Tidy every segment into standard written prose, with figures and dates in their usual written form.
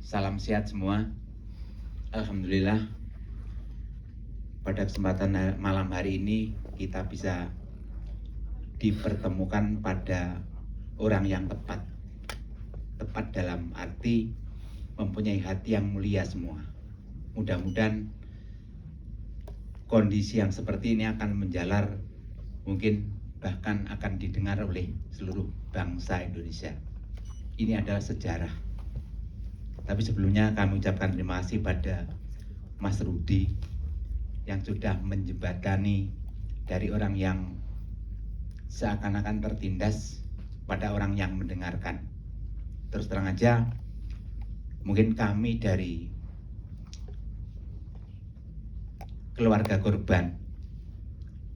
Salam sehat semua. Alhamdulillah, pada kesempatan malam hari ini kita bisa dipertemukan pada orang yang tepat. Tepat dalam arti mempunyai hati yang mulia semua. Mudah-mudahan kondisi yang seperti ini akan menjalar, mungkin bahkan akan didengar oleh seluruh bangsa Indonesia. Ini adalah sejarah. Tapi sebelumnya kami ucapkan terima kasih pada Mas Rudi yang sudah menjembatani dari orang yang seakan-akan tertindas pada orang yang mendengarkan. Terus terang aja, mungkin kami dari keluarga korban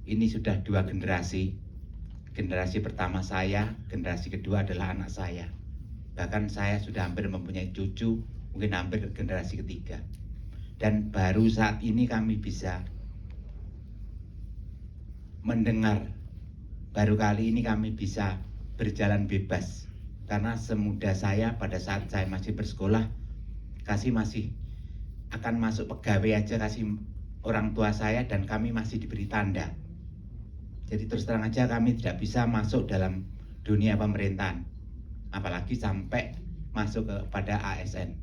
ini sudah 2 generasi. Generasi pertama saya, generasi kedua adalah anak saya. Bahkan saya sudah hampir mempunyai cucu, mungkin hampir generasi ketiga. Dan baru saat ini kami bisa mendengar, baru kali ini kami bisa berjalan bebas. Karena semudah saya pada saat saya masih bersekolah, masih akan masuk pegawai aja kasih orang tua saya dan kami masih diberi tanda. Jadi terus terang aja kami tidak bisa masuk dalam dunia pemerintahan, apalagi sampai masuk kepada ASN.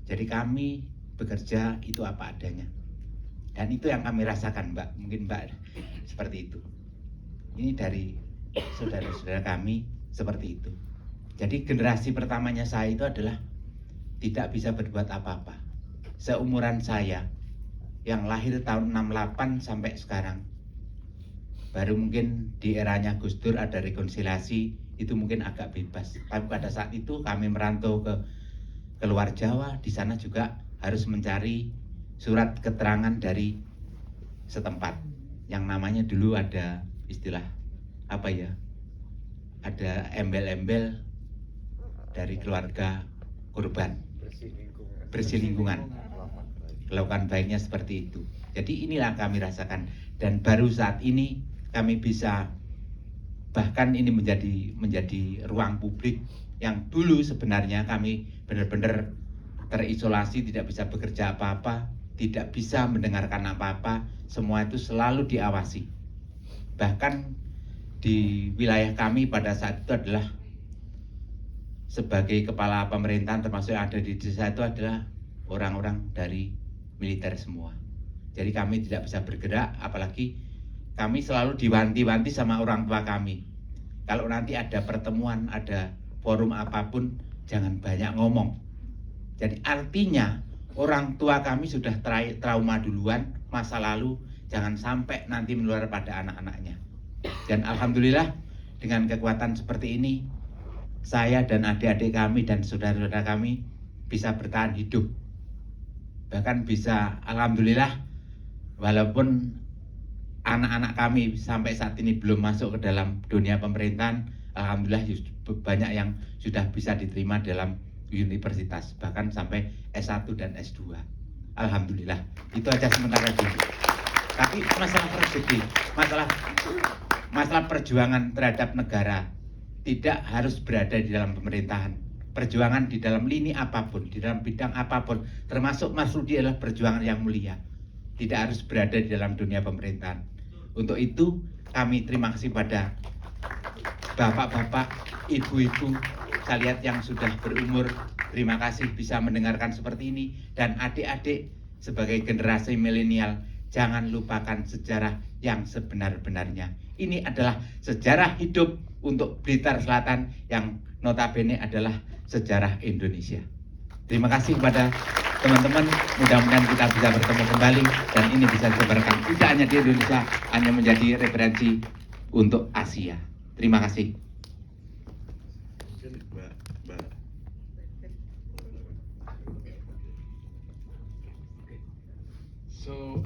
Jadi kami bekerja itu apa adanya. Dan itu yang kami rasakan, Mbak. Mungkin Mbak seperti itu. Ini dari saudara-saudara kami seperti itu. Jadi generasi pertamanya saya itu adalah tidak bisa berbuat apa-apa. Seumuran saya yang lahir tahun 68 sampai sekarang, baru mungkin di eranya Gus Dur ada rekonsiliasi, itu mungkin agak bebas. Tapi pada saat itu kami merantau ke luar Jawa, di sana juga harus mencari surat keterangan dari setempat. Yang namanya dulu ada istilah apa ya? Ada embel-embel dari keluarga korban. Bersih lingkungan. Lakukan baiknya seperti itu. Jadi inilah kami rasakan, dan baru saat ini kami bisa, bahkan ini menjadi ruang publik yang dulu sebenarnya kami benar-benar terisolasi, tidak bisa bekerja apa-apa, tidak bisa mendengarkan apa-apa, semua itu selalu diawasi. Bahkan di wilayah kami pada saat itu adalah sebagai kepala pemerintahan, termasuk yang ada di desa itu adalah orang-orang dari militer semua. Jadi kami tidak bisa bergerak, apalagi kami selalu diwanti-wanti sama orang tua kami. Kalau nanti ada pertemuan, ada forum apapun, jangan banyak ngomong. Jadi artinya orang tua kami sudah trauma duluan, masa lalu, jangan sampai nanti menular pada anak-anaknya. Dan alhamdulillah dengan kekuatan seperti ini, saya dan adik-adik kami dan saudara-saudara kami bisa bertahan hidup. Bahkan bisa, alhamdulillah, walaupun anak-anak kami sampai saat ini belum masuk ke dalam dunia pemerintahan, alhamdulillah banyak yang sudah bisa diterima dalam universitas, bahkan sampai S1 dan S2. Alhamdulillah, itu aja sementara dulu. Tapi masalah rezeki, masalah perjuangan terhadap negara tidak harus berada di dalam pemerintahan. Perjuangan di dalam lini apapun, di dalam bidang apapun, termasuk Mas Rudi adalah perjuangan yang mulia. Tidak harus berada di dalam dunia pemerintahan. Untuk itu kami terima kasih pada bapak-bapak, ibu-ibu, saya lihat yang sudah berumur, terima kasih bisa mendengarkan seperti ini. Dan adik-adik sebagai generasi milenial, jangan lupakan sejarah yang sebenar-benarnya. Ini adalah sejarah hidup untuk Blitar Selatan yang notabene adalah sejarah Indonesia. Terima kasih kepada teman-teman, mudah-mudahan kita bisa bertemu kembali dan ini bisa disebarkan tidak hanya di Indonesia, hanya menjadi referensi untuk Asia. Terima kasih. So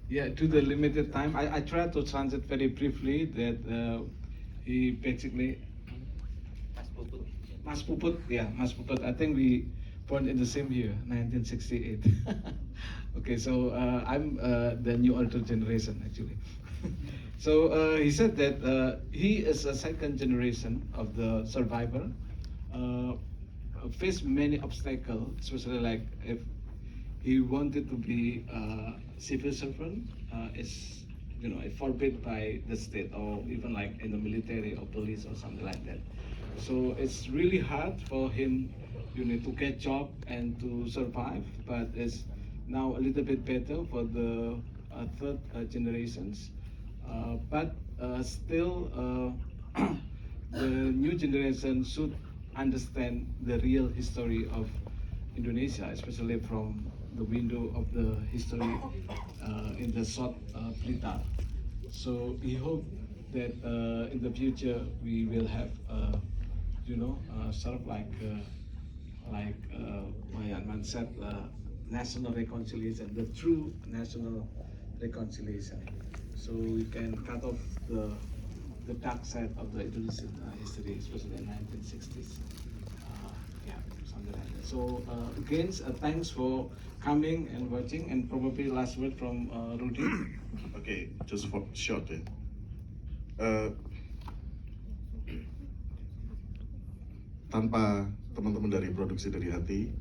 yeah, due to the limited time, I tried to translate very briefly that he basically Mas Puput, yeah, Mas Puput. I think we born in the same year, 1968. Okay, so I'm the new older generation actually. So he said that he is a second generation of the survivor faced many obstacles, especially like if he wanted to be a civil servant, it's forbid by the state, or even like in the military or police or something like that. So it's really hard for him, to get job and to survive. But it's now a little bit better for the third generations. But still, the new generation should understand the real history of Indonesia, especially from the window of the history in the South Blitar. So we hope that in the future we will have, sort of like Mayan said, national reconciliation, the true national reconciliation. So we can cut off the dark side of the Indonesian history, especially in 1960s. Yeah, something like that. So again, thanks for coming and watching, and probably last word from Rudy. Okay, just for short. Tanpa teman-teman dari produksi Dari Hati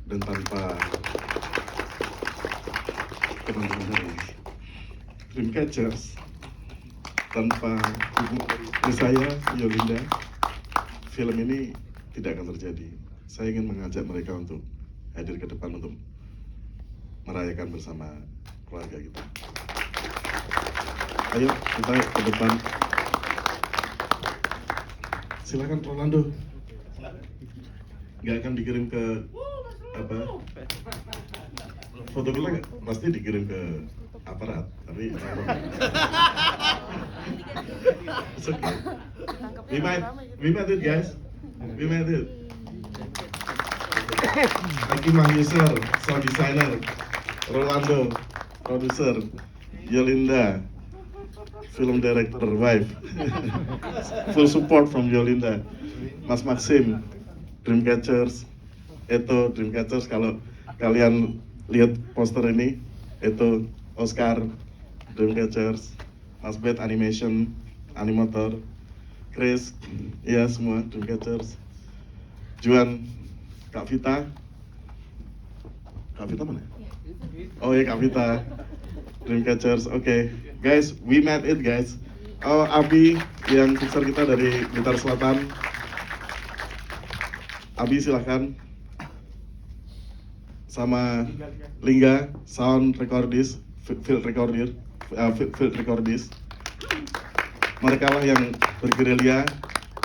dan tanpa teman-teman dari Dreamcatchers, tanpa ibu dari saya, Yolinda, film ini tidak akan terjadi. Saya ingin mengajak mereka untuk hadir ke depan untuk merayakan bersama keluarga kita. Ayo kita ke depan. Silakan Rolando. Nggak akan dikirim ke apa? Foto kita nggak pasti dikirim ke aparat, tapi it's okay. We might it guys. We might it. Aki Mahyuser, sound designer, Rolando, producer, Yolinda, film director, wife. Full support from Yolinda. Mas Maxim, Dreamcatchers, Eto, Dreamcatchers. Kalau kalian lihat poster ini, Eto, Oscar, Dreamcatchers, Mas Bet Animation, Animator, Chris, ya semua Dreamcatchers, Juan, Kak Vita mana? Oh ya Kak Vita, Dreamcatchers. Oke, guys, we made it guys. Oh, Abi yang fixer kita dari Blitar Selatan. Abi silahkan. Sama Lingga, sound recordist, field recordist. Mereka lah yang bergerilya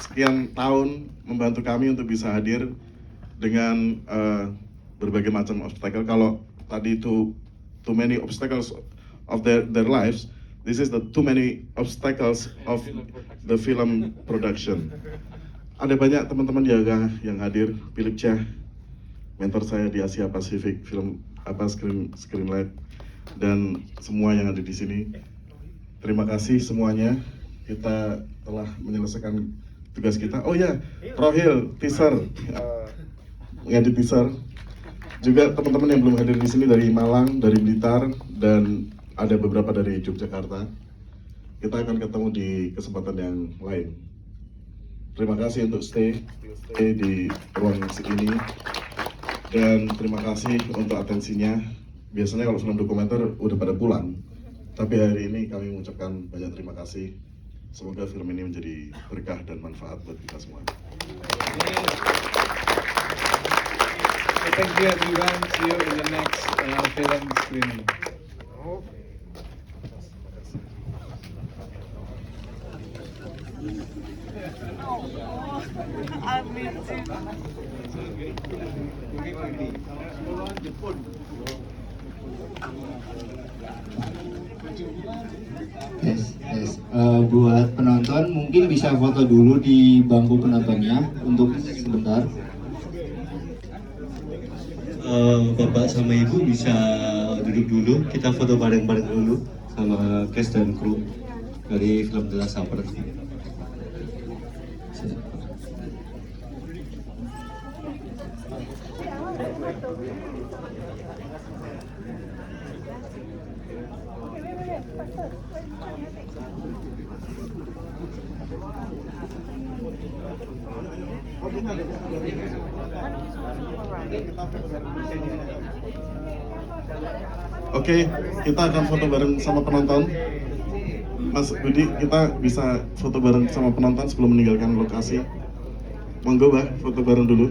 sekian tahun membantu kami untuk bisa hadir dengan berbagai macam obstacle. Kalau tadi itu too many obstacles of their lives, this is the too many obstacles of the film production. Ada banyak teman-teman yang hadir. Philip Chia, mentor saya di Asia Pasifik, film Screenlight, dan semua yang ada di sini. Terima kasih semuanya. Kita telah menyelesaikan tugas kita. Oh ya, Rohil, teaser, ngedit teaser. Juga teman-teman yang belum hadir di sini dari Malang, dari Blitar, dan ada beberapa dari Yogyakarta. Kita akan ketemu di kesempatan yang lain. Terima kasih untuk stay di ruang ini, dan terima kasih untuk atensinya. Biasanya kalau film dokumenter udah pada pulang, tapi hari ini kami mengucapkan banyak terima kasih. Semoga film ini menjadi berkah dan manfaat buat kita semua. Thank you everyone. See you in the next film screening. Yes. Buat penonton mungkin bisa foto dulu di bangku penontonnya untuk sebentar. Bapak sama Ibu bisa duduk dulu, kita foto bareng-bareng dulu sama cast dan kru dari film The Last Supper. Oke, kita akan foto bareng sama penonton. Mas Budi, kita bisa foto bareng sama penonton sebelum meninggalkan lokasi. Monggo, Mbak, foto bareng dulu.